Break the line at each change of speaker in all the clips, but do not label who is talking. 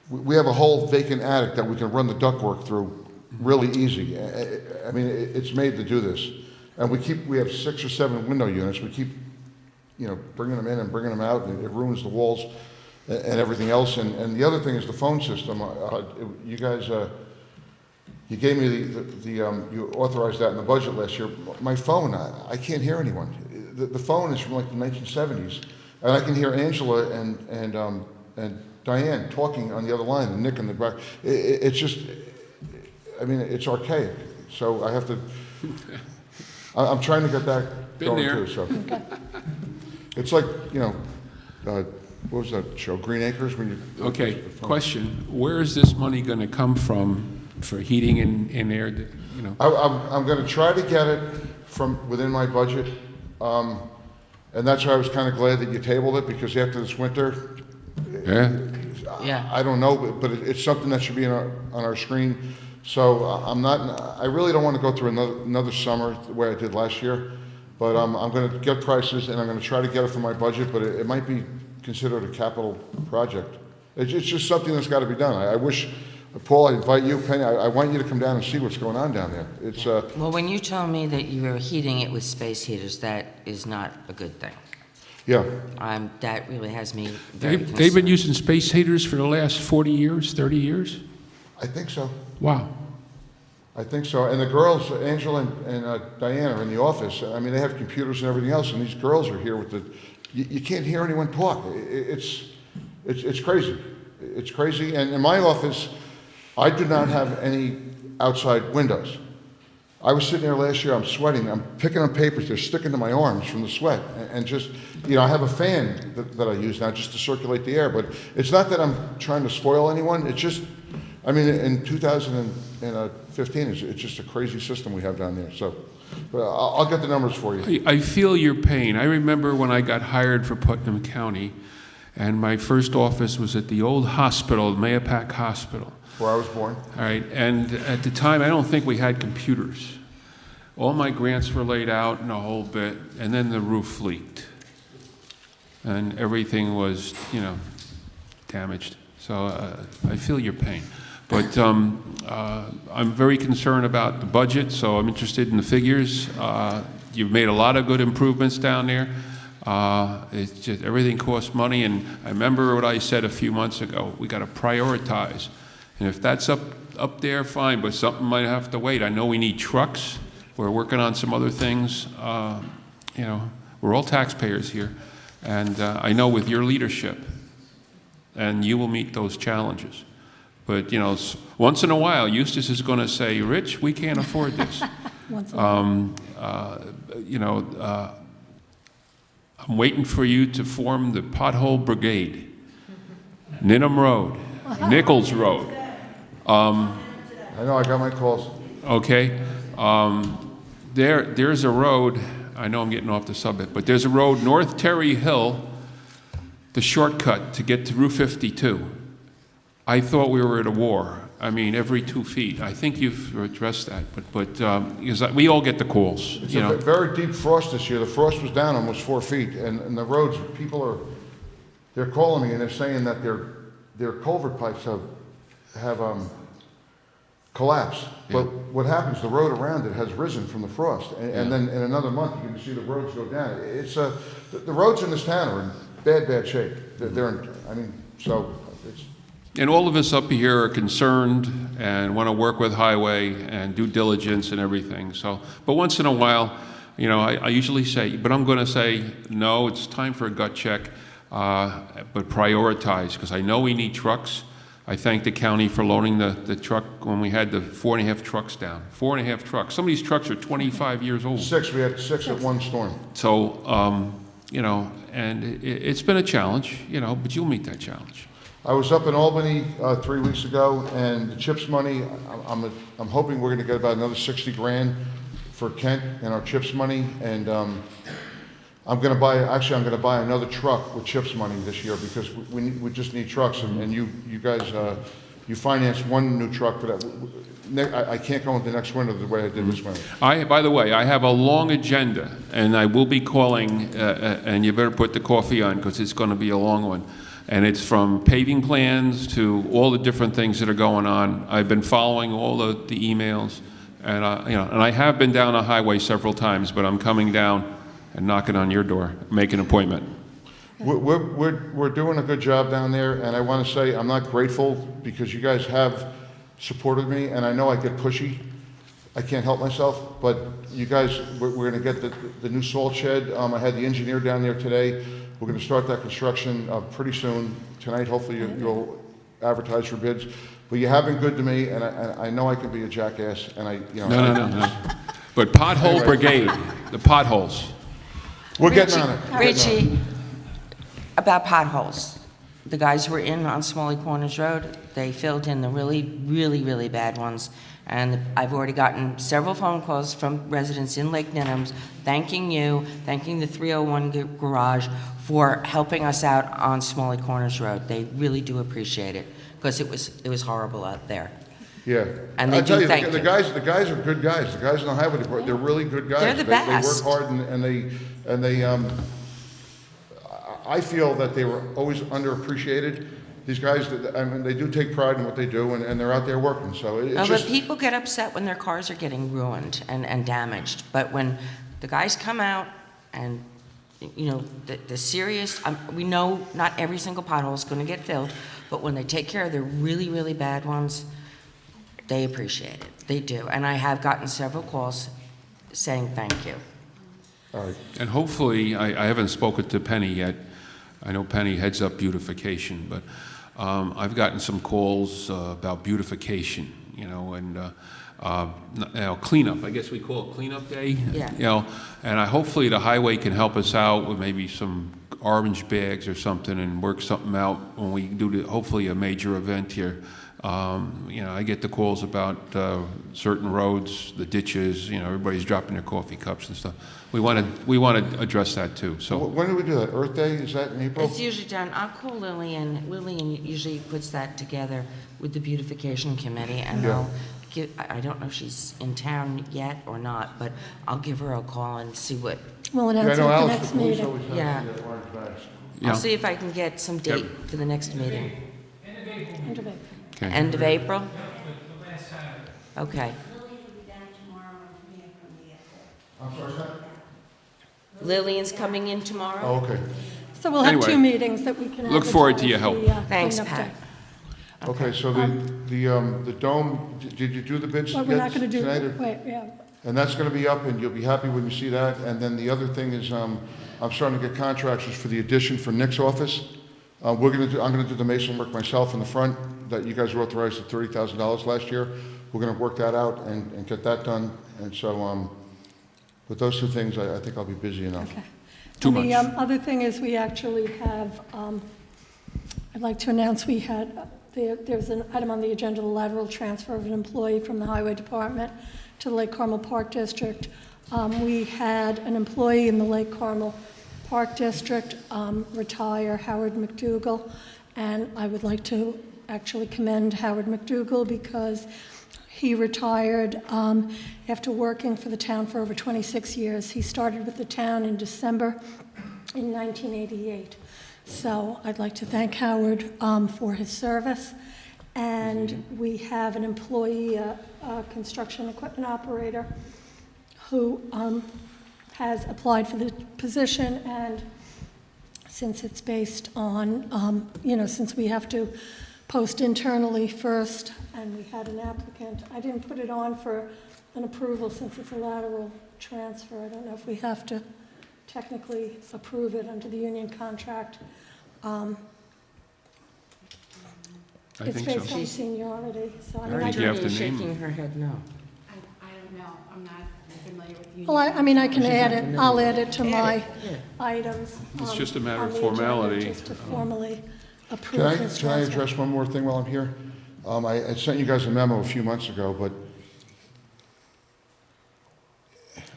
we have a whole vacant attic that we can run the ductwork through really easy. I mean, it's made to do this. And we have 6 or 7 window units. We keep, bringing them in and bringing them out, and it ruins the walls and everything else. And the other thing is the phone system. You guys, you gave me you authorized that in the budget last year. My phone, I can't hear anyone. The phone is from like the 1970s, and I can hear Angela and Diane talking on the other line, and Nick in the back. It's just, I mean, it's archaic. So I have to. I'm trying to get back going too. So it's like what was that show, Green Acres? When you
Okay. Question: where is this money going to come from for heating and air?
I'm going to try to get it from within my budget, and that's why I was kind of glad that you tabled it, because after this winter,
Yeah.
I don't know, but it's something that should be on our screen. So I really don't want to go through another summer the way I did last year, but I'm going to get prices, and I'm going to try to get it from my budget, but it might be considered a capital project. It's just something that's got to be done. I wish, Paul, I invite you, Penny, I want you to come down and see what's going on down there. It's
Well, when you told me that you were heating it with space heaters, that is not a good thing.
yeah.
That really has me very concerned.
They've been using space heaters for the last 40 years, 30 years?
I think so.
Wow.
I think so. And the girls, Angela and Diane, are in the office. I mean, they have computers and everything else, and these girls are here with you can't hear anyone talk. It's crazy. It's crazy. And in my office, I do not have any outside windows. I was sitting there last year, I'm sweating, I'm picking up papers, they're sticking to my arms from the sweat. And just, I have a fan that I use now just to circulate the air, but it's not that I'm trying to spoil anyone, it's just, I mean, in 2015, it's just a crazy system we have down there. So, but I'll get the numbers for you.
I feel your pain. I remember when I got hired for Putnam County, and my first office was at the old hospital, Mayapack Hospital.
Where I was born.
All right, and at the time, I don't think we had computers. All my grants were laid out and a whole bit, and then the roof leaked. And everything was, damaged. So I feel your pain. But I'm very concerned about the budget, so I'm interested in the figures. You've made a lot of good improvements down there. It's just everything costs money, and I remember what I said a few months ago. We got to prioritize. And if that's up there, fine, but something might have to wait. I know we need trucks. We're working on some other things. We're all taxpayers here. And I know with your leadership, and you will meet those challenges. But, once in a while, Eustace is going to say, Rich, we can't afford this. I'm waiting for you to form the Pothole Brigade. Ninham Road, Nichols Road.
I know, I got my calls.
Okay. There's a road, I know I'm getting off the subject, but there's a road North Terry Hill, the shortcut to get to Route 52. I thought we were at a war. I mean, every 2 feet. I think you've addressed that, but because we all get the calls.
It's a very deep frost this year. The frost was down almost 4 feet, and the roads, they're calling me and they're saying that their culvert pipes have collapsed.
Yeah.
But what happens, the road around it has risen from the frost, and then in another month you can see the roads go down. It's the roads in this town are in bad shape.
And all of us up here are concerned and want to work with highway and due diligence and everything. So, but once in a while, I usually say, but I'm going to say, no, it's time for a gut check, but prioritize, because I know we need trucks. I thank the county for loaning the truck when we had the 4.5 trucks down. 4.5 trucks. Some of these trucks are 25 years old.
6, we had 6 at one storm.
So, and it's been a challenge, but you'll meet that challenge.
I was up in Albany 3 weeks ago, and the CHIPS money, I'm hoping we're going to get about another 60 grand for Kent and our CHIPS money, and I'm going to buy another truck with CHIPS money this year, because we just need trucks, and you guys, you financed one new truck for that. I can't go into next winter the way I did this winter.
By the way, I have a long agenda, and I will be calling, and you better put the coffee on, because it's going to be a long one. And it's from paving plans to all the different things that are going on. I've been following all the emails, and and I have been down the highway several times, but I'm coming down and knocking on your door, make an appointment.
We're doing a good job down there, and I want to say I'm not grateful because you guys have supported me, and I know I get pushy. I can't help myself, but you guys, we're going to get the new salt shed. I had the engineer down there today. We're going to start that construction pretty soon. Tonight, hopefully, you'll advertise for bids. But you have been good to me, and I know I can be a jackass, and
No. But pothole
Anyway.
brigade, the potholes.
We're getting on it.
Richie, about potholes. The guys were in on Smalley Corners Road. They filled in the really, really, really bad ones. And I've already gotten several phone calls from residents in Lake Ninims thanking you, thanking the 301 Garage for helping us out on Smalley Corners Road. They really do appreciate it because it was horrible out there.
Yeah.
And they
I tell
do
you,
thank
the
you.
guys are good guys. The guys in the highway department, they're really good guys.
They're the best.
They work hard and they I feel that they were always underappreciated. These guys, I mean, they do take pride in what they do, and they're out there working, so it's
But
just...
people get upset when their cars are getting ruined and damaged. But when the guys come out and, the serious, we know not every single pothole is going to get filled, but when they take care of the really, really bad ones, they appreciate it. They do. And I have gotten several calls saying thank you.
All right.
And hopefully, I haven't spoken to Penny yet. I know Penny heads up beautification, but I've gotten some calls about beautification, and cleanup. I guess we call it cleanup day.
Yeah.
And hopefully the highway can help us out with maybe some orange bags or something and work something out when we do hopefully a major event here. I get the calls about certain roads, the ditches. Everybody's dropping their coffee cups and stuff. We want to address that too. So
When do we do that? Earth Day, is that in April?
It's usually done, I'll call Lillian. Lillian usually puts that together with the beautification committee, and
Yeah.
I don't know if she's in town yet or not, but I'll give her a call and see what,
We'll
Yeah, I
announce it
know
at the
Alice,
next
the police
meeting.
always have
Yeah.
the orange bags.
yeah.
I'll see if I can get some date for the next meeting.
End of April.
Okay.
End of April? Okay.
I'm sorry, sir?
Lillian's coming in tomorrow?
Oh, okay.
So we'll have
Anyway,
two meetings that we can
look forward to your
advertise
help.
the,
Thanks,
cleanup
Pat.
day.
Okay, so the dome, did you do the bids
But we're not
yet
going to do,
tonight, or-
wait, yeah.
And that's going to be up, and you'll be happy when you see that. And then the other thing is, I'm starting to get contractors for the addition for Nick's office. I'm going to do the mason work myself in the front, that you guys were authorized at $30,000 last year. We're going to work that out and get that done. And so, with those two things, I think I'll be busy enough.
Okay.
Too
And the
much.
other thing is we actually have, I'd like to announce we had, there's an item on the agenda, the lateral transfer of an employee from the Highway Department to the Lake Carmel Park District. We had an employee in the Lake Carmel Park District retire, Howard McDougal, and I would like to actually commend Howard McDougal because he retired after working for the town for over 26 years. He started with the town in December in 1988. So I'd like to thank Howard for his service. And we have an employee, a construction equipment operator, who has applied for the position, and since it's based on, since we have to post internally first, and we had an applicant, I didn't put it on for an approval since it's a lateral transfer. I don't know if we have to technically approve it under the union contract.
I
It's
think
based
so.
on seniority, so I mean,
Our
I
think you have
attorney is
to name
shaking her head no.
I don't know, I'm not familiar with union.
well, I mean, I can
She's
add
not
it,
familiar
I'll
with
add it to my
Yeah.
items.
It's just a matter
on
of
the agenda,
formality.
Just to formally
Can
approve
I,
this
can I
transfer.
address one more thing while I'm here? I sent you guys a memo a few months ago, but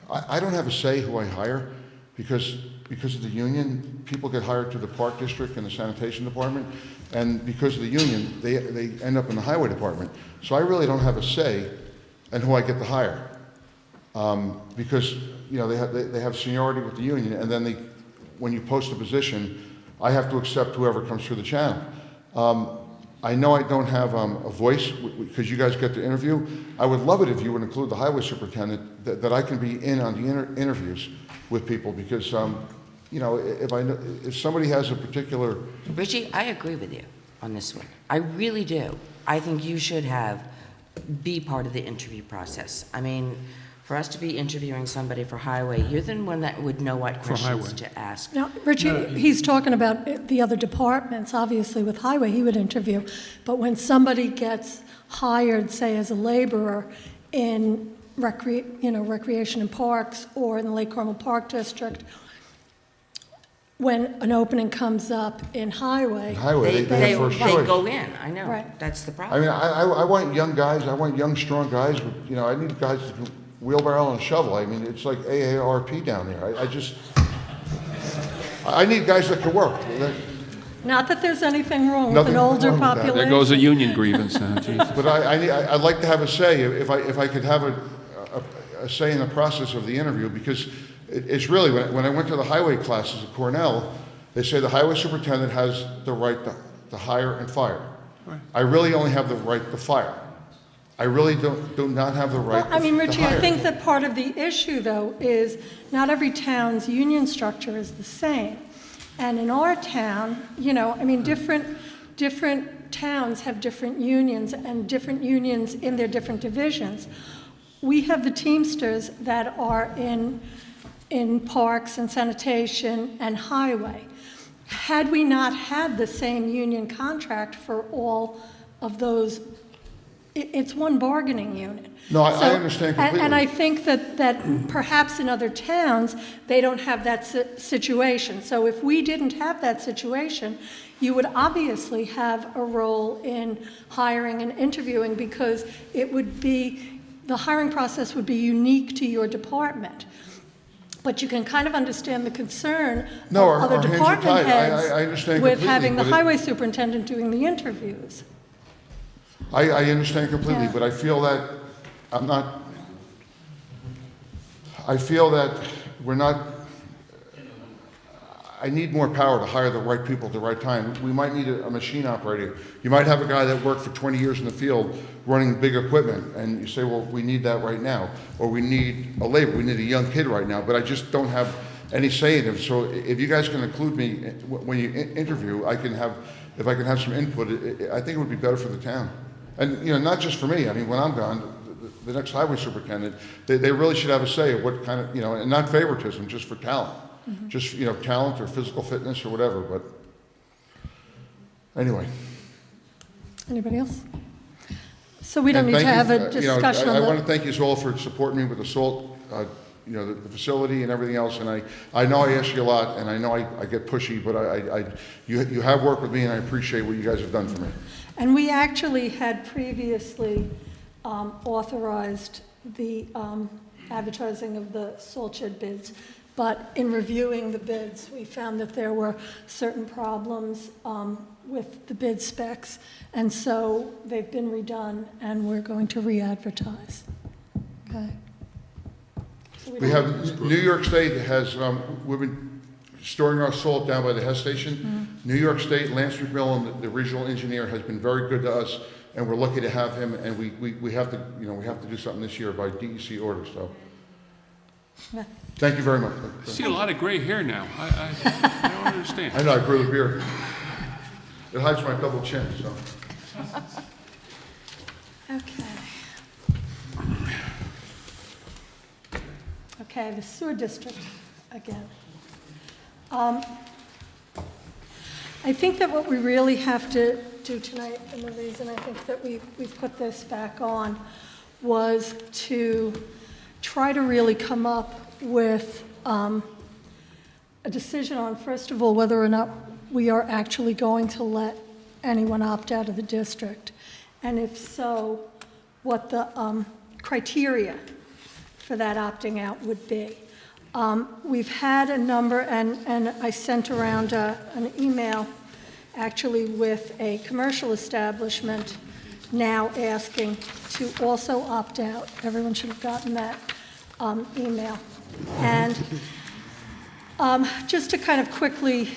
I don't have a say who I hire because of the union, people get hired to the park district and the sanitation department, and because of the union, they end up in the highway department. So I really don't have a say in who I get to hire. Because, they have seniority with the union, and then when you post a position, I have to accept whoever comes through the channel. I know I don't have a voice because you guys get to interview. I would love it if you would include the highway superintendent, that I can be in on the interviews with people because, you know, if somebody has a particular,
Richie, I agree with you on this one. I really do. I think you should be part of the interview process. I mean, for us to be interviewing somebody for highway, you're the one that would know what questions
highway.
to ask.
Now, Richie, he's talking about the other departments. Obviously, with highway, he would interview. But when somebody gets hired, say, as a laborer in recreation and parks or in the Lake Carmel Park District, when an opening comes up in highway,
they have first
They
choice.
go in, I know.
Right.
That's the
I
problem.
mean, I want young guys, I want young, strong guys, with, you know, I need guys that can wheelbarrow and shovel. I mean, it's like AARP down there. I need guys that can work.
not that there's anything wrong with
Nothing
an older
wrong with that.
population.
There goes a union grievance now, Jesus.
But I'd like to have a say, if I could have a say in the process of the interview, because it's really, when I went to the highway classes at Cornell, they say the highway superintendent has the right to hire and fire.
Right.
I really only have the right to fire. I really do not have the right
Well, I mean,
to
Richie, I
hire.
think that part of the issue, though, is not every town's union structure is the same. And in our town, you know, I mean, different towns have different unions and different unions in their different divisions. We have the Teamsters that are in parks and sanitation and highway. Had we not had the same union contract for all of those, it's one bargaining unit.
No, I
So-
understand
And I
completely.
think that perhaps in other towns, they don't have that situation. So if we didn't have that situation, you would obviously have a role in hiring and interviewing because the hiring process would be unique to your department. But you can kind of understand the concern of
No, our
other
hands are
department
tied.
heads
I understand
with
completely,
having the
but it-
highway superintendent doing the interviews.
I understand completely,
Yeah.
but I feel that I feel that I need more power to hire the right people at the right time. We might need a machine operator. You might have a guy that worked for 20 years in the field running big equipment, and you say, well, we need that right now. Or we need we need a young kid right now, but I just don't have any say in it. So if you guys can include me when you interview, if I can have some input, I think it would be better for the town. And, you know, not just for me. I mean, when I'm gone, the next highway superintendent, they really should have a say of what kind of, you know, and not favoritism, just for talent. Just, you know, talent or physical fitness or whatever, but anyway.
Anybody else? So we don't
And
need to
thank
have
you,
a discussion
I
on
want
the,
to thank you all for supporting me with the SALT, you know, the facility and everything else, and I know I ask you a lot, and I know I get pushy, but you have worked with me, and I appreciate what you guys have done for me.
and we actually had previously authorized the advertising of the salt shed bids. But in reviewing the bids, we found that there were certain problems with the bid specs. And so they've been redone and we're going to re-advertise. Okay? So
We
don't-
have, New York State has, we've been storing our salt down by the Hess station. New York State, Lance McMillan, the regional engineer, has been very good to us, and we're lucky to have him, and we have to, you know, we have to do something this year by DEC order, so.
Yeah.
Thank you very much.
I see a lot of gray hair now. I don't understand.
I know, I grew the beard. It hides my double chin, so.
Okay. Okay, the sewer district again. I think that what we really have to do tonight, and the reason I think that we put this back on, was to try to really come up with a decision on, first of all, whether or not we are actually going to let anyone opt out of the district. And if so, what the criteria for that opting out would be. We've had a number, and I sent around an email actually with a commercial establishment now asking to also opt out. Everyone should have gotten that email. And just to kind of quickly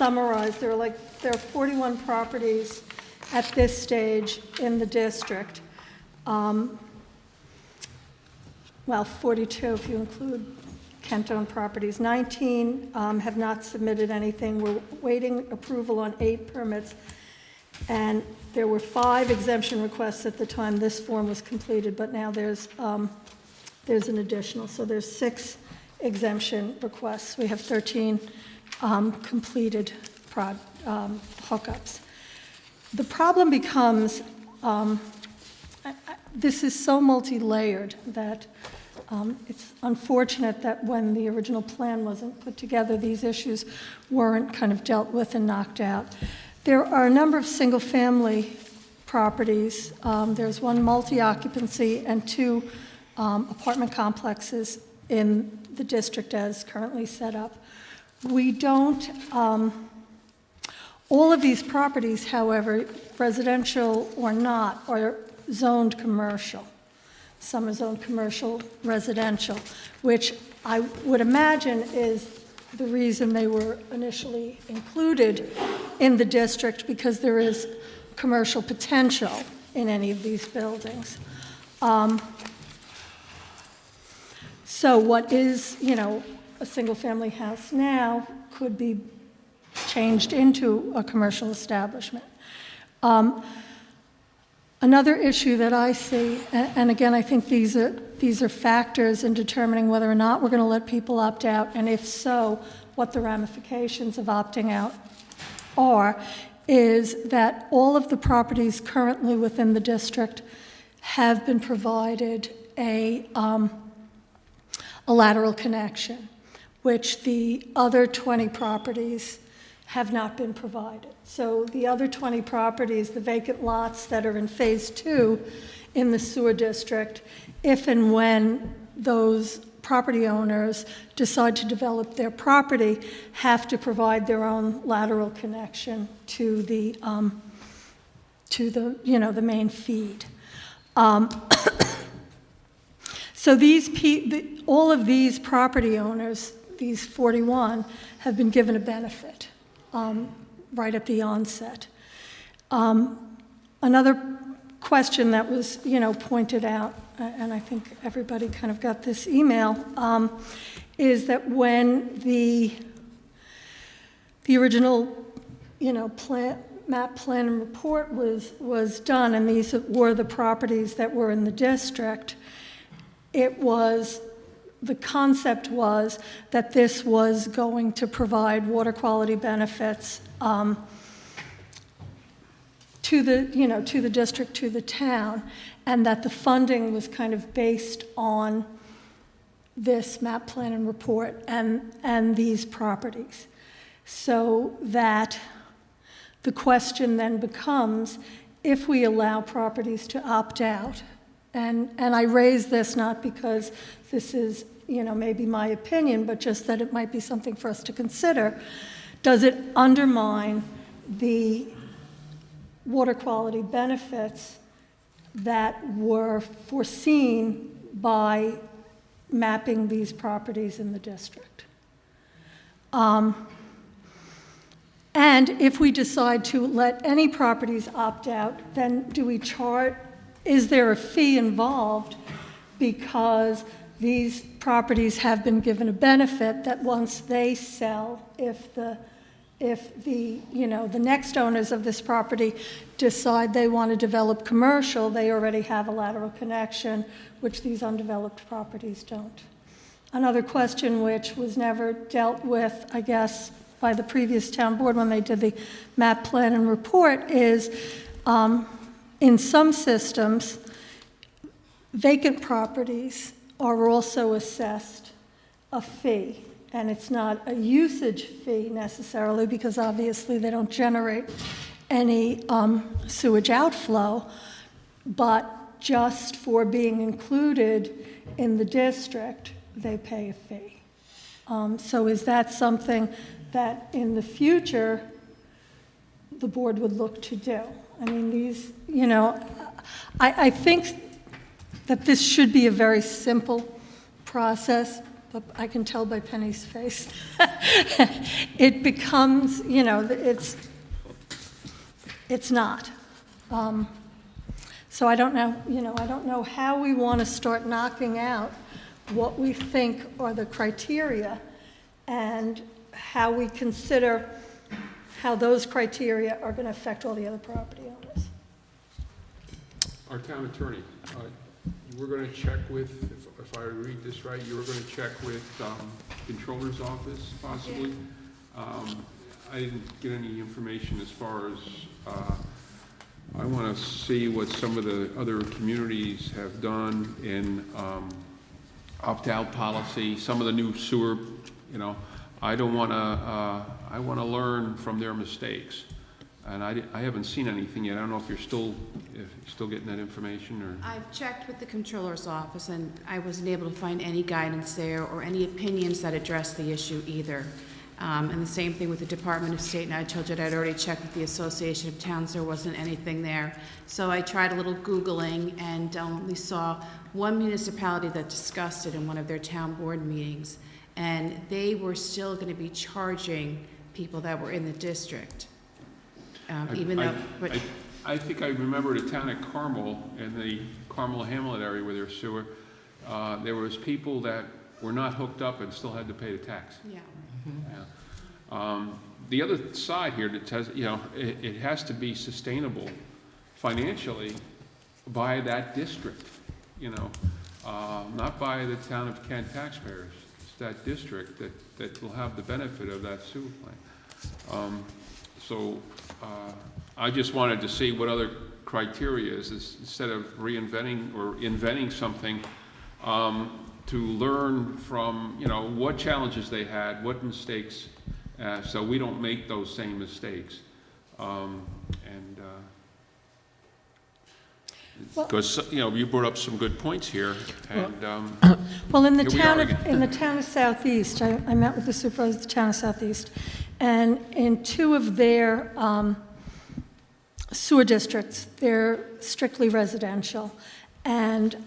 summarize, there are 41 properties at this stage in the district. Well, 42 if you include Kent-owned properties. 19 have not submitted anything. We're waiting approval on 8 permits. And there were 5 exemption requests at the time this form was completed, but now there's an additional. So there's 6 exemption requests. We have 13 completed hookups. The problem becomes, this is so multi-layered that it's unfortunate that when the original plan wasn't put together, these issues weren't kind of dealt with and knocked out. There are a number of single-family properties. There's 1 multi-occupancy and 2 apartment complexes in the district as currently set up. We don't, all of these properties, however, residential or not, are zoned commercial. Some are zoned commercial residential, which I would imagine is the reason they were initially included in the district, because there is commercial potential in any of these buildings. So what is, a single-family house now could be changed into a commercial establishment. Another issue that I see, and again, I think these are factors in determining whether or not we're going to let people opt out, and if so, what the ramifications of opting out are, is that all of the properties currently within the district have been provided a lateral connection, which the other 20 properties have not been provided. So the other 20 properties, the vacant lots that are in Phase 2 in the sewer district, if and when those property owners decide to develop their property, have to provide their own lateral connection to the the main feed. So all of these property owners, these 41, have been given a benefit right at the onset. Another question that was, pointed out, and I think everybody kind of got this email, is that when the original, map plan and report was done, and these were the properties that were in the district, the concept was that this was going to provide water quality benefits to the district, to the town, and that the funding was kind of based on this map plan and report and these properties. So that the question then becomes, if we allow properties to opt out, and I raise this not because this is, maybe my opinion, but just that it might be something for us to consider, does it undermine the water quality benefits that were foreseen by mapping these properties in the district? And if we decide to let any properties opt out, then do we is there a fee involved because these properties have been given a benefit that once they sell, if the next owners of this property decide they want to develop commercial, they already have a lateral connection, which these undeveloped properties don't. Another question which was never dealt with, I guess, by the previous town board when they did the map plan and report is, in some systems, vacant properties are also assessed a fee. And it's not a usage fee necessarily, because obviously they don't generate any sewage outflow, but just for being included in the district, they pay a fee. So is that something that in the future the board would look to do? I mean, these, I think that this should be a very simple process. but I can tell by Penny's face, it becomes, you know, it's not. So I don't know, you know, I don't know how we want to start knocking out what we think are the criteria and how we consider how those criteria are going to affect all the other property owners.
Our town attorney, you were going to check with, if I read this right, you were going to check with Controller's Office possibly? I didn't get any information as far as, I want to see what some of the other communities have done in opt-out policy, some of the new sewer, you know. I don't want to, I want to learn from their mistakes. And I haven't seen anything yet. I don't know if you're still getting that information or.
I've checked with the Controller's Office, and I wasn't able to find any guidance there or any opinions that address the issue either. And the same thing with the Department of State, and I told you that I'd already checked with the Association of Towns, there wasn't anything there. So I tried a little Googling and only saw one municipality that discussed it in one of their town board meetings, and they were still going to be charging people that were in the district. Even though, but
I think I remember the town of Carmel, in the Carmel Hamlet area with their sewer, there was people that were not hooked up and still had to pay the tax.
yeah.
Yeah. The other side here that says, you know, it has to be sustainable financially by that district, you know, not by the town of Kent taxpayers. It's that district that will have the benefit of that sewer plant. So I just wanted to see what other criteria is instead of reinventing or inventing something, to learn from, you know, what challenges they had, what mistakes, so we don't make those same mistakes. Because, you know, you brought up some good points here, and
Well, in the
Here we
town
are
of,
again.
in the town of Southeast, I met with the supervisor of the town of Southeast, and in two of their sewer districts, they're strictly residential, and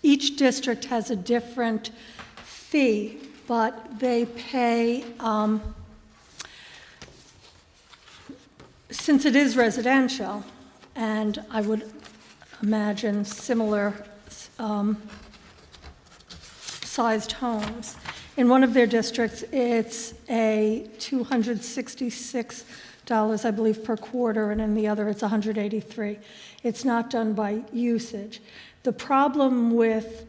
each district has a different fee, but they pay, since it is residential, and I would imagine similar sized homes. In one of their districts, it's a $266, I believe, per quarter, and in the other, it's $183. It's not done by usage. The problem with,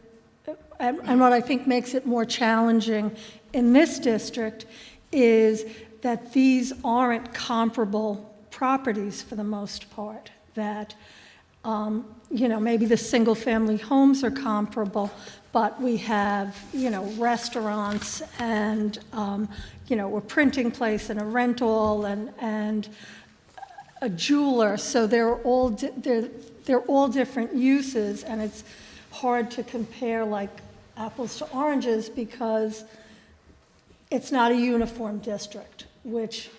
and what I think makes it more challenging in this district, is that these aren't comparable properties for the most part, that you know, maybe the single-family homes are comparable, but we have, you know, restaurants and, you know, a printing place and a rental and a jeweler. So they're all different uses, and it's hard to compare like apples to oranges because it's not a uniform district, which,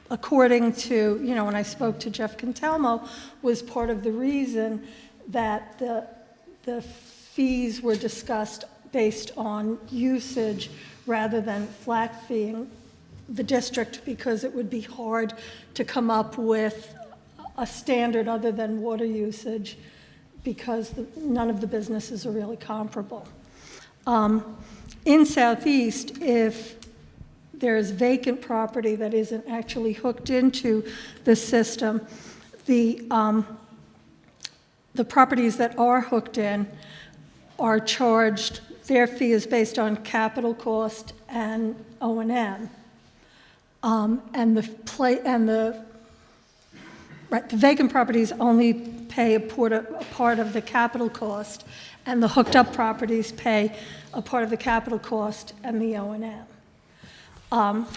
according to, you know, when I spoke to Jeff Cantelmo, was part of the reason that the fees were discussed based on usage rather than flat feeing the district, because it would be hard to come up with a standard other than water usage, because none of the businesses are really comparable. In Southeast, if there's vacant property that isn't actually hooked into the system, the properties that are hooked in are charged, their fee is based on capital cost and O&M. And the vacant properties only pay a part of the capital cost, and the hooked up properties pay a part of the capital cost and the O&M.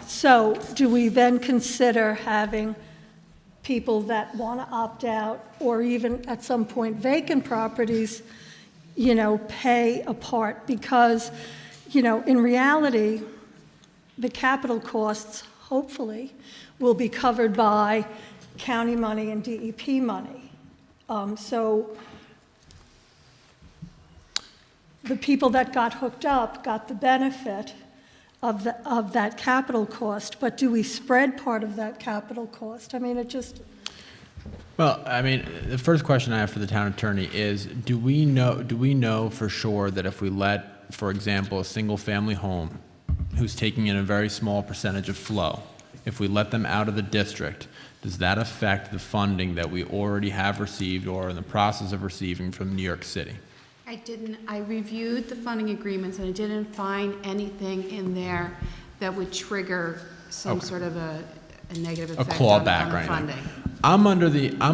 So do we then consider having people that want to opt out, or even at some point vacant properties, you know, pay a part? Because, you know, in reality, the capital costs, hopefully, will be covered by county money and DEP money. So the people that got hooked up got the benefit of that capital cost, but do we spread part of that capital cost? I mean, it just,
Well, I mean, the first question I have for the town attorney is, do we know for sure that if we let, for example, a single-family home who's taking in a very small percentage of flow, if we let them out of the district, does that affect the funding that we already have received or are in the process of receiving from New York City?
I reviewed the funding agreements and I didn't find anything in there that would trigger some sort of a negative
A
effect
clawback
on
or
the funding.
anything? I'm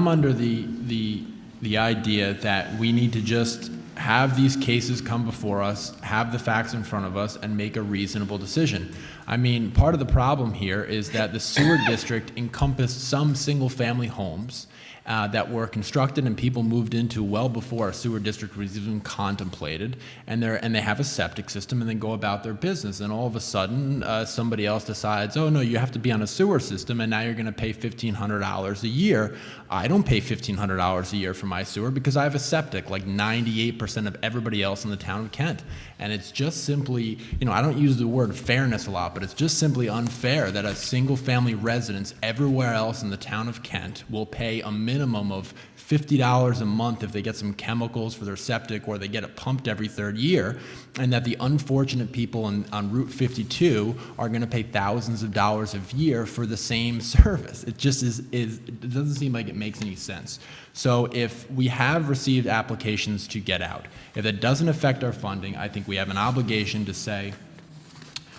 under the idea that we need to just have these cases come before us, have the facts in front of us, and make a reasonable decision. I mean, part of the problem here is that the sewer district encompassed some single-family homes that were constructed and people moved into well before a sewer district was even contemplated, and they have a septic system and they go about their business, and all of a sudden somebody else decides, oh no, you have to be on a sewer system, and now you're going to pay $1,500 a year. I don't pay $1,500 a year for my sewer because I have a septic, like 98% of everybody else in the town of Kent. And it's just simply, I don't use the word fairness a lot, but it's just simply unfair that a single-family residence everywhere else in the town of Kent will pay a minimum of $50 a month if they get some chemicals for their septic or they get it pumped every third year, and that the unfortunate people on Route 52 are going to pay thousands of dollars a year for the same service. It just it doesn't seem like it makes any sense. So if we have received applications to get out, if it doesn't affect our funding, I think we have an obligation to say,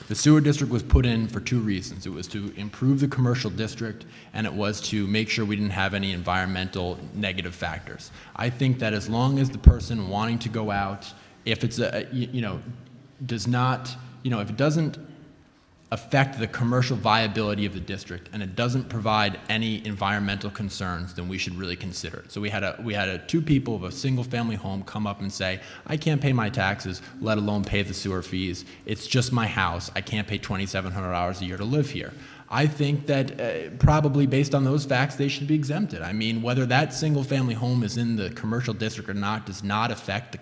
the sewer district was put in for two reasons. It was to improve the commercial district, and it was to make sure we didn't have any environmental negative factors. I think that as long as the person wanting to go out, if it's does not, if it doesn't affect the commercial viability of the district and it doesn't provide any environmental concerns, then we should really consider it. So we had two people of a single family home come up and say, I can't pay my taxes, let alone pay the sewer fees. It's just my house. I can't pay $2,700 a year to live here. I think that probably based on those facts, they should be exempted. I mean, whether that single-family home is in the commercial district or not does not affect the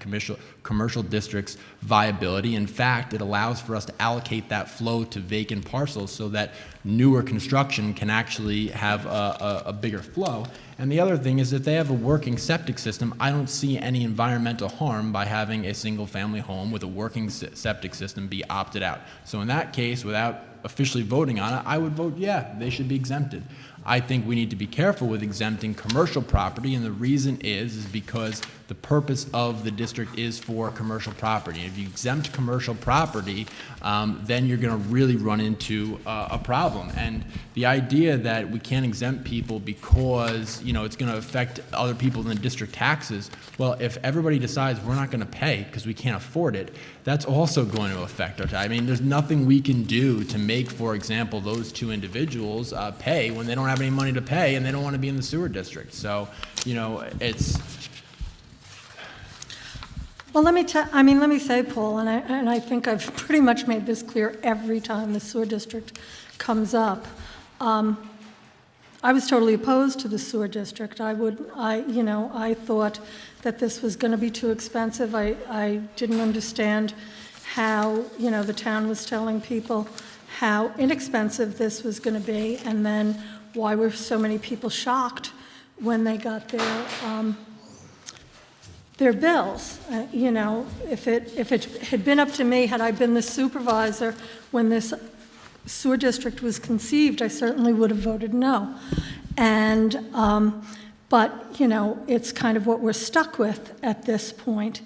commercial district's viability. In fact, it allows for us to allocate that flow to vacant parcels so that newer construction can actually have a bigger flow. And the other thing is that they have a working septic system. I don't see any environmental harm by having a single-family home with a working septic system be opted out. So in that case, without officially voting on it, I would vote, yeah, they should be exempted. I think we need to be careful with exempting commercial property, and the reason is because the purpose of the district is for commercial property. And if you exempt commercial property, then you're going to really run into a problem. And the idea that we can't exempt people because it's going to affect other people in the district taxes, well, if everybody decides we're not going to pay because we can't afford it, that's also going to affect our tax. I mean, there's nothing we can do to make, for example, those two individuals pay when they don't have any money to pay and they don't want to be in the sewer district. So, it's...
well, let me say, Paul, and I think I've pretty much made this clear every time the sewer district comes up. I was totally opposed to the sewer district. I thought that this was going to be too expensive. I didn't understand how, the town was telling people how inexpensive this was going to be, and then why were so many people shocked when they got their bills. If it had been up to me, had I been the supervisor when this sewer district was conceived, I certainly would have voted no. And, but, it's kind of what we're stuck with at this point.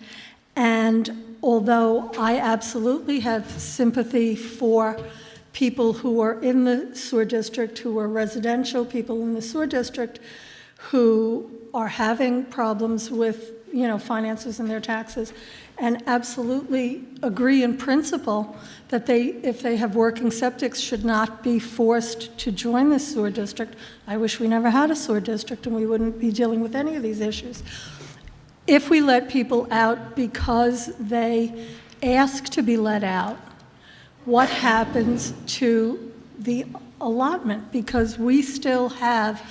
And although I absolutely have sympathy for people who are in the sewer district, who are residential people in the sewer district, who are having problems with finances and their taxes, and absolutely agree in principle that if they have working septics, should not be forced to join the sewer district. I wish we never had a sewer district and we wouldn't be dealing with any of these issues. If we let people out because they ask to be let out, what happens to the allotment? Because we still have,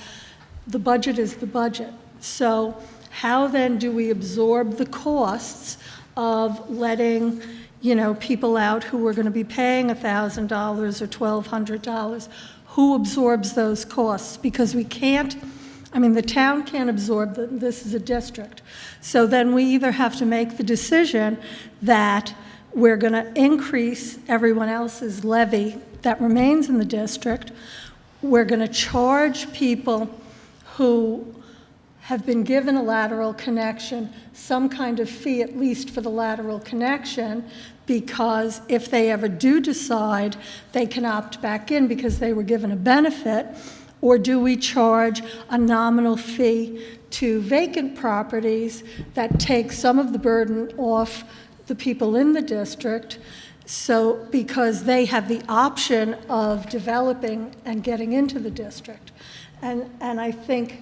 the budget is the budget. So how then do we absorb the costs of letting, people out who were going to be paying $1,000 or $1,200. Who absorbs those costs? Because we can't, the town can't absorb this is a district. So then we either have to make the decision that we're going to increase everyone else's levy that remains in the district. We're going to charge people who have been given a lateral connection some kind of fee, at least for the lateral connection, because if they ever do decide, they can opt back in because they were given a benefit. Or do we charge a nominal fee to vacant properties that take some of the burden off the people in the district, so because they have the option of developing and getting into the district? And I think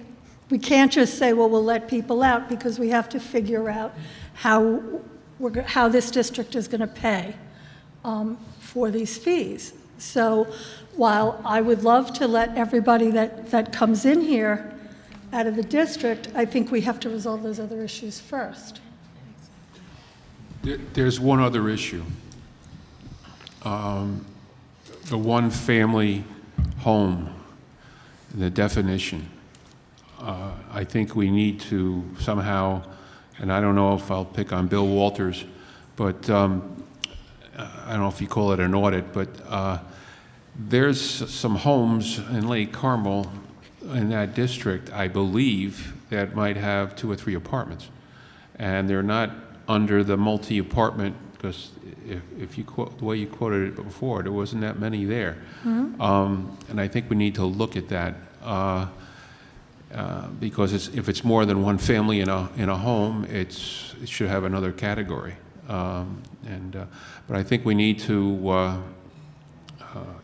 we can't just say, well, we'll let people out, because we have to figure out how this district is going to pay for these fees. So while I would love to let everybody that comes in here out of the district, I think we have to resolve those other issues first.
There's one other issue. The one-family home, the definition. I think we need to somehow, and I don't know if I'll pick on Bill Walters, but I don't know if you call it an audit, but there's some homes in Lake Carmel in that district, I believe, that might have 2 or 3 apartments. And they're not under the multi-apartment, because if you quote the way you quoted it before, there wasn't that many there. And I think we need to look at that because if it's more than one family in a home, it should have another category. But I think we need to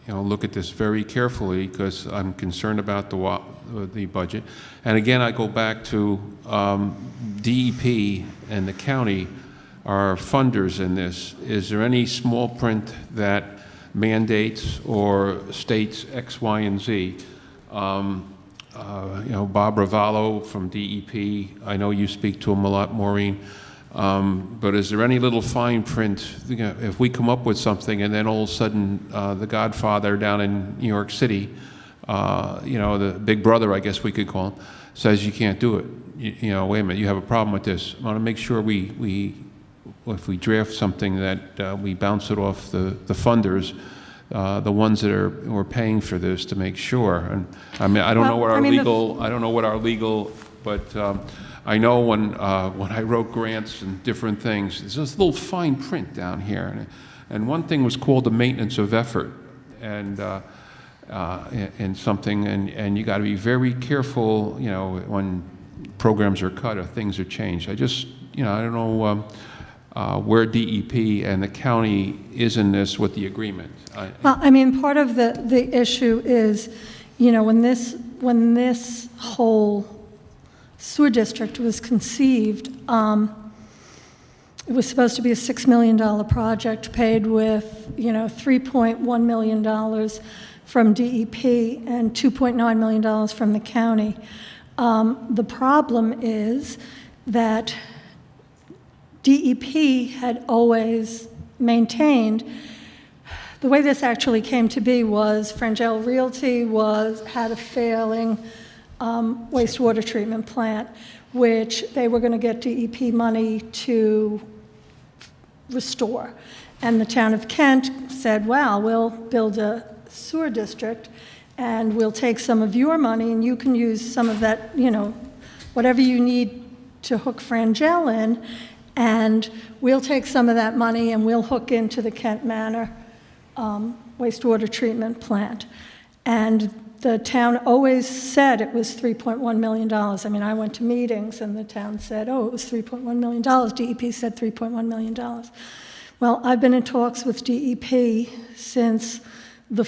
look at this very carefully, because I'm concerned about the budget. And again, I go back to DEP and the county are funders in this. Is there any small print that mandates or states X, Y, and Z? Bob Ravallo from DEP, I know you speak to him a lot, Maureen. But is there any little fine print, if we come up with something and then all of a sudden the Godfather down in New York City, the big brother, I guess we could call him, says you can't do it. Wait a minute, you have a problem with this. I want to make sure if we draft something that we bounce it off the funders, the ones that were paying for this, to make sure. And I don't know what our legal, but I know when I wrote grants and different things, there's this little fine print down here, and one thing was called the maintenance of effort, and something, and you got to be very careful, when programs are cut or things are changed. I don't know where DEP and the county is in this with the agreement.
Part of the issue is, when this whole sewer district was conceived, it was supposed to be a $6 million project paid with, $3.1 million from DEP and $2.9 million from the county. The problem is that DEP had always maintained, the way this actually came to be was Frangel Realty had a failing wastewater treatment plant, which they were going to get DEP money to restore. And the town of Kent said, well, we'll build a sewer district and we'll take some of your money and you can use some of that, whatever you need to hook Frangel in, and we'll take some of that money and we'll hook into the Kent Manor wastewater treatment plant. And the town always said it was $3.1 million. I went to meetings and the town said, oh, it was $3.1 million. DEP said $3.1 million. Well, I've been in talks with DEP since the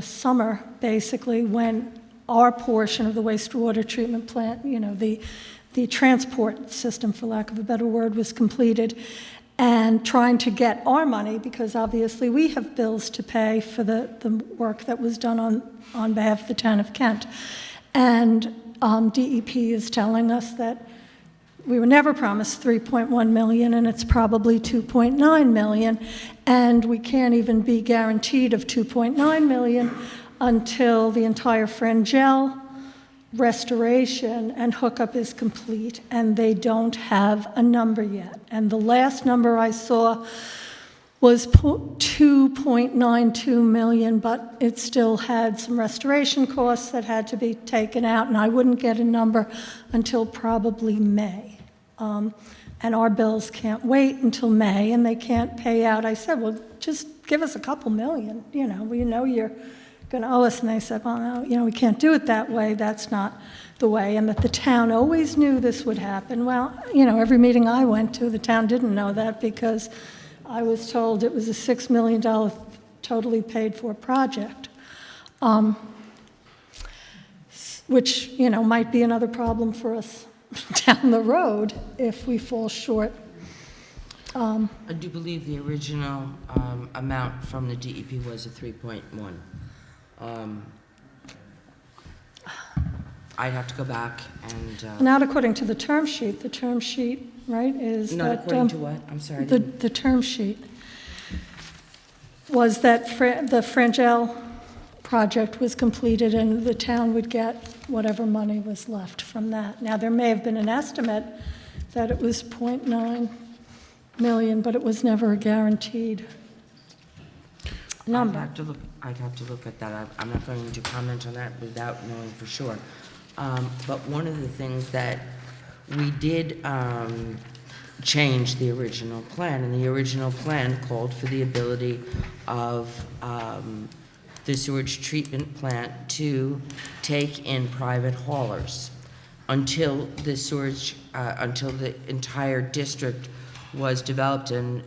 summer, basically, when our portion of the wastewater treatment plant, the transport system, for lack of a better word, was completed, and trying to get our money, because obviously we have bills to pay for the work that was done on behalf of the town of Kent. And DEP is telling us that, we were never promised 3.1 million, and it's probably 2.9 million, and we can't even be guaranteed of 2.9 million until the entire Frangel restoration and hookup is complete, and they don't have a number yet. And the last number I saw was 2.92 million, but it still had some restoration costs that had to be taken out, and I wouldn't get a number until probably May. And our bills can't wait until May, and they can't pay out. I said, well, just give us a couple million, we know you're going to owe us. And they said, well, no, we can't do it that way. That's not the way. And that the town always knew this would happen. Well, every meeting I went to, the town didn't know that, because I was told it was a $6 million totally paid-for project, which, might be another problem for us down the road if we fall short.
I do believe the original amount from the DEP was a 3.1. I'd have to go back and...
Not according to the term sheet. The term sheet, right, is
Not
that...
according to what? I'm sorry. I
The
didn't-
term sheet was that the Frangel project was completed, and the town would get whatever money was left from that. Now, there may have been an estimate that it was 0.9 million, but it was never a guaranteed number.
I'd have to look at that. I'm not going to comment on that without knowing for sure. But one of the things that we did change the original plan, and the original plan called for the ability of the sewage treatment plant to take in private haulers until the until the entire district was developed and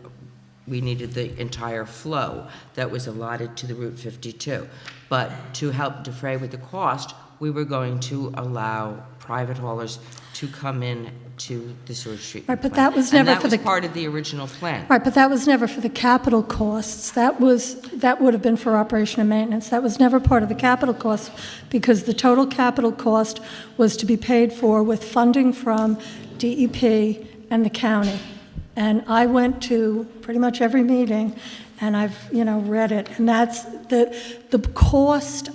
we needed the entire flow that was allotted to the Route 52. But to help defray with the cost, we were going to allow private haulers to come in to the sewage treatment
Right, but
plant.
that was never
And
for
that
the-
was part of the original plan.
Right, but that was never for the capital costs. That would have been for operation and maintenance. That was never part of the capital costs, because the total capital cost was to be paid for with funding from DEP and the county. And I went to pretty much every meeting, and I've, read it. And that's the cost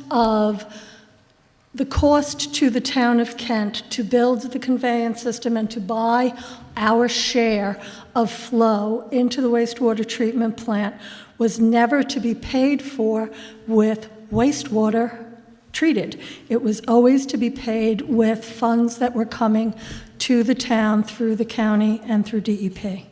to the town of Kent to build the conveyance system and to buy our share of flow into the wastewater treatment plant was never to be paid for with wastewater treated. It was always to be paid with funds that were coming to the town through the county and through DEP.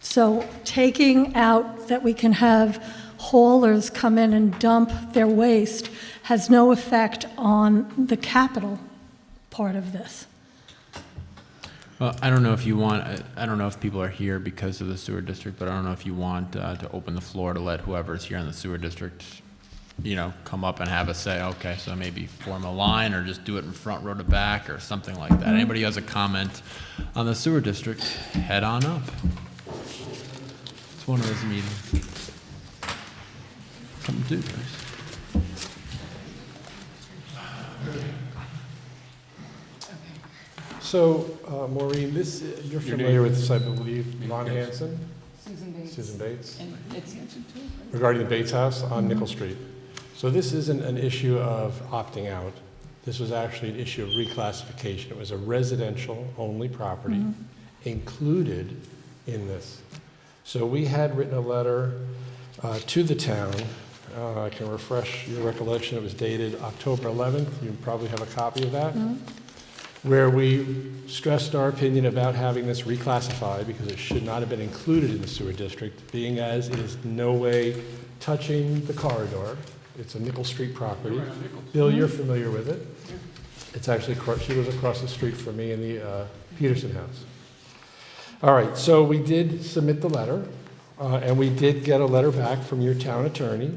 So taking out that we can have haulers come in and dump their waste has no effect on the capital part of this.
Well, I don't know if you want, I don't know if people are here because of the sewer district, but I don't know if you want to open the floor to let whoever's here in the sewer district, come up and have a say, okay, so maybe form a line or just do it in front row to back or something like that. Anybody who has a comment on the sewer district, head on up. It's one of those meetings. Come do this.
So, Maureen, you're familiar with this, I believe, Ron Hansen? Susan Bates. Regarding the Bates House on Nickel Street. So this isn't an issue of opting out. This was actually an issue of reclassification. It was a residential-only property included in this. So we had written a letter to the town. I can refresh your recollection. It was dated October 11th. You probably have a copy of that. Where we stressed our opinion about having this reclassified because it should not have been included in the sewer district, being as it is no way touching the corridor. It's a Nickel Street property. Bill, you're familiar with it. It's actually, she lives across the street from me in the Peterson house. All right, so we did submit the letter, and we did get a letter back from your town attorney,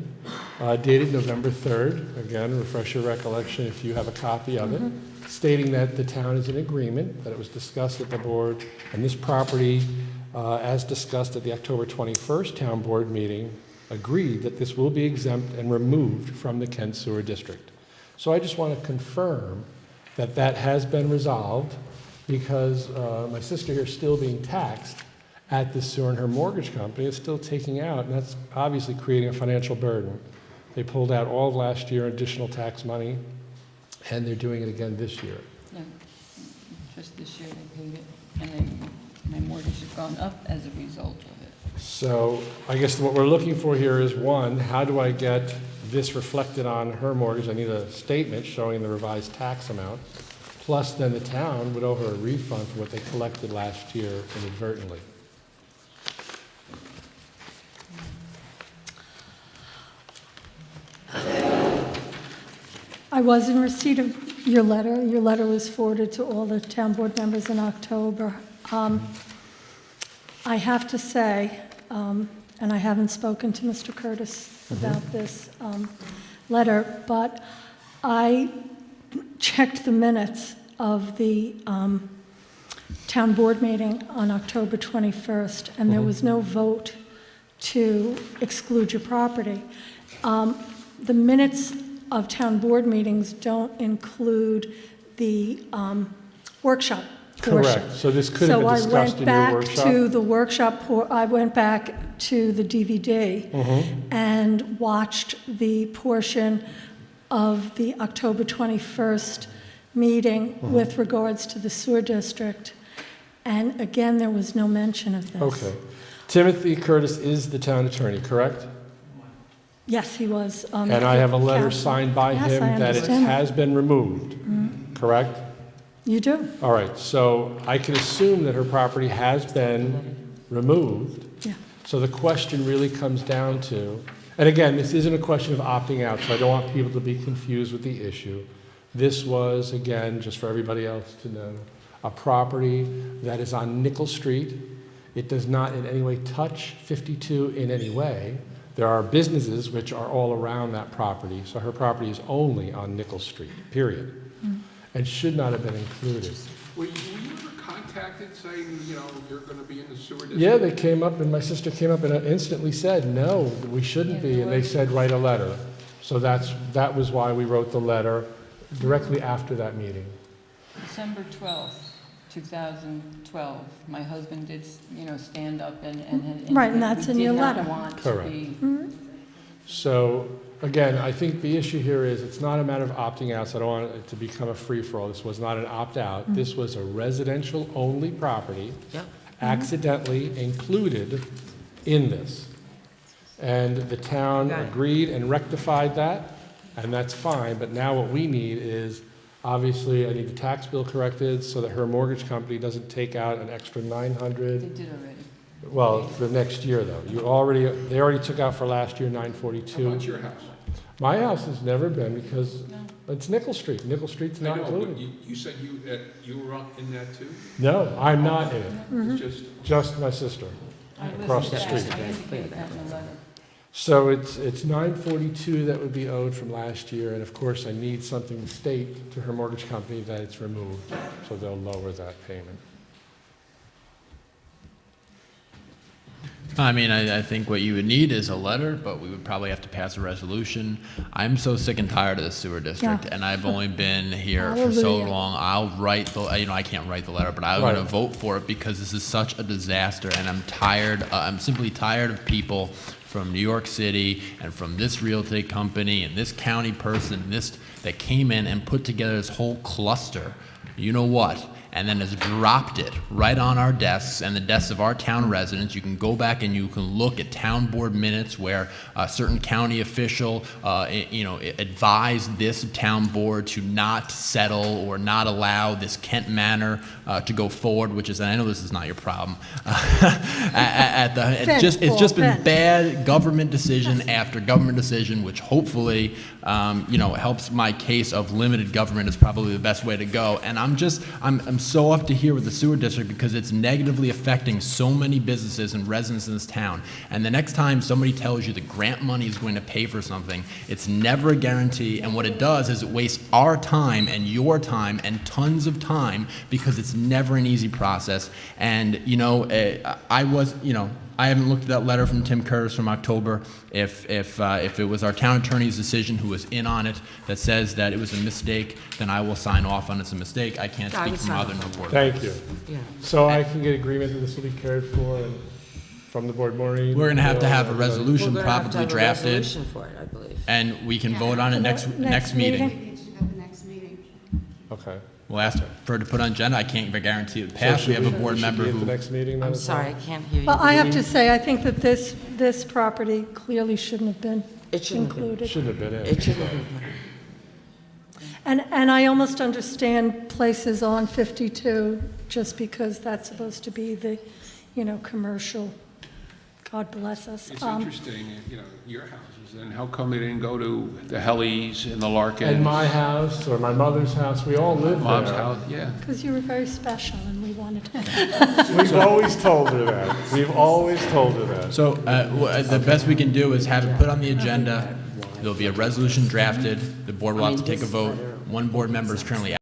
dated November 3rd. Again, refresh your recollection if you have a copy of it, stating that the town is in agreement, that it was discussed at the board, and this property, as discussed at the October 21st town board meeting, agreed that this will be exempt and removed from the Kent Sewer District. So I just want to confirm that that has been resolved, because my sister here is still being taxed at the sewer, and her mortgage company is still taking out, and that's obviously creating a financial burden. They pulled out all of last year additional tax money, and they're doing it again this year.
No, just this year they paid it, and then my mortgage has gone up as a result of it.
So I guess what we're looking for here is, one, how do I get this reflected on her mortgage? I need a statement showing the revised tax amount. Plus, then the town would owe her a refund for what they collected last year inadvertently.
I was in receipt of your letter. Your letter was forwarded to all the town board members in October. I have to say, and I haven't spoken to Mr. Curtis about this letter, but I checked the minutes of the town board meeting on October 21st, and there was no vote to exclude your property. The minutes of town board meetings don't include the workshop portion.
Correct. So this could have been discussed in your workshop?
So I went back to the workshop, I went back to the DVD and watched the portion of the October 21st meeting with regards to the sewer district. And again, there was no mention of this.
Okay. Timothy Curtis is the town attorney, correct?
Yes, he was.
And I have a letter
counsel.
signed by
Yes,
him
I
that it
understand.
has been removed, correct?
You do?
All right, so I can assume that her property has been removed.
Yeah.
So the question really comes down to, and again, this isn't a question of opting out, so I don't want people to be confused with the issue. This was, again, just for everybody else to know, a property that is on Nickel Street. It does not in any way touch 52 in any way. There are businesses which are all around that property, so her property is only on Nickel Street, period, and should not have been included.
Were you ever contacted saying, you know, you're going to be in the sewer district?
Yeah, they came up, and my sister came up and instantly said, no, we shouldn't be, and they said, write a letter. So that was why we wrote the letter directly after that meeting.
December 12th, 2012, my husband did, stand up and
Right, and that's in your letter.
We did not want to
Correct.
be.
So, again, I think the issue here is it's not a matter of opting out, so I don't want it to become a free-for-all. This was not an opt-out. This was a residential-only property accidentally included in this. And the town agreed and rectified that, and that's fine, but now what we need is, obviously, I need the tax bill corrected so that her mortgage company doesn't take out an extra
They
$900.
did already.
Well, for next year, though. They already took out for last year
How
$942.
about your house?
My house has never been because it's Nickel Street. Nickel Street's
I
not
know, but
included.
you said you were in that too?
No, I'm not in it.
It's just,
Just my sister across the street.
I indicated that in the letter.
So it's $942 that would be owed from last year, and of course, I need something to state to her mortgage company that it's removed, so they'll lower that payment.
I mean, I think what you would need is a letter, but we would probably have to pass a resolution. I'm so sick and tired of the sewer district,
Yeah.
and I've only been here for so
Hallelujah.
long. I'll write the, I can't write the letter, but I'm
Right.
going to vote for it because this is such a disaster, and I'm tired. I'm simply tired of people from New York City and from this realty company and this county person, that came in and put together this whole cluster. You know what? And then has dropped it right on our desks and the desks of our town residents. You can go back and you can look at town board minutes where a certain county official, advised this town board to not settle or not allow this Kent Manor to go forward, which is, and I know this is not your problem. It's just been bad government decision after government decision, which hopefully, helps my case of limited government is probably the best way to go. And I'm so up to here with the sewer district because it's negatively affecting so many businesses and residents in this town. And the next time somebody tells you the grant money is going to pay for something, it's never a guarantee. And what it does is it wastes our time and your time and tons of time because it's never an easy process. And, I haven't looked at that letter from Tim Curtis from October. If it was our town attorney's decision who was in on it that says that it was a mistake, then I will sign off on it's a mistake. I can't
I
speak
would
for
sign
Mother
off.
nor board.
Thank you.
Yeah.
So I can get agreement that this will be cared for and from the board, Maureen?
We're going to have to have a
Bill,
resolution
We're gonna have to
probably
have a
drafted,
resolution for it, I believe.
and we can vote on it next
Next
meeting.
meeting.
Need to have the next meeting.
Okay.
We'll ask for it to put on agenda. I can't guarantee it
So
pass. We
should
have a board
should
member
be at the
who,
next meeting then
I'm
as well?
sorry, I can't hear you.
Well, I have to say, I think that this property clearly shouldn't have been
It shouldn't have been.
included.
Shouldn't have been in.
It shouldn't have been.
And I almost understand places on 52, just because that's supposed to be the, commercial, God bless us.
It's interesting, your houses, and how come they didn't go to the Hellies and the Larkins?
And my house, or my mother's house, we all lived
Mom's
there.
house, yeah.
Because you were very special, and we wanted to.
We've always told her that. We've always told her that.
so the best we can do is have it put on the agenda. There'll be a resolution drafted. The board will have to take a vote. One board member is currently